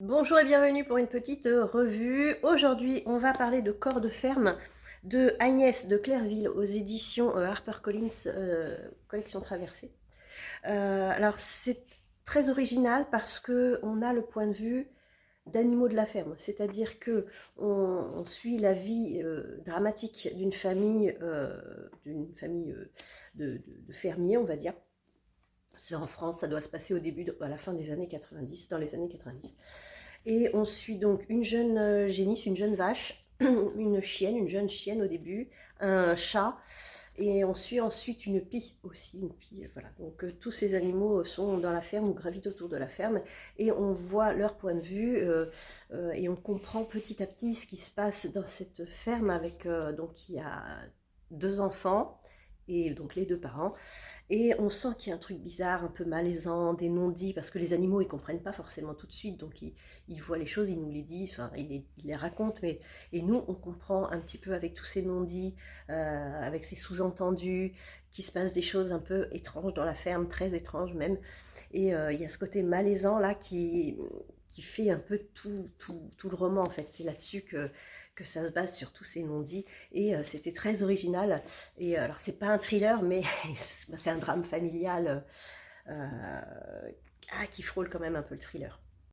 Bonjour et bienvenue pour une petite revue. Aujourd'hui, on va parler de Corps de ferme de Agnès de Clerville aux éditions HarperCollins, collection traversée. Alors, c'est très original parce que on a le point de vue d'animaux de la ferme, c'est-à-dire que on suit la vie dramatique d'une famille de fermiers, on va dire. C'est en France, ça doit se passer à la fin des années 90, dans les années 90. Et on suit donc une jeune génisse, une jeune vache, une jeune chienne au début, un chat, et on suit ensuite une pie aussi, une pie, voilà. Donc tous ces animaux sont dans la ferme ou gravitent autour de la ferme, et on voit leur point de vue, et on comprend petit à petit ce qui se passe dans cette ferme avec, donc il y a deux enfants, et donc les deux parents, et on sent qu'il y a un truc bizarre, un peu malaisant, des non-dits, parce que les animaux, ils comprennent pas forcément tout de suite, donc ils voient les choses, ils nous les disent, enfin, ils les racontent, mais et nous, on comprend un petit peu avec tous ces non-dits, avec ces sous-entendus, qu'il se passe des choses un peu étranges dans la ferme, très étranges même, et il y a ce côté malaisant là qui fait un peu tout le roman en fait. C'est là-dessus que ça se base sur tous ces non-dits, et c'était très original. Et alors c'est pas un thriller, mais c'est un drame familial qui frôle quand même un peu le thriller.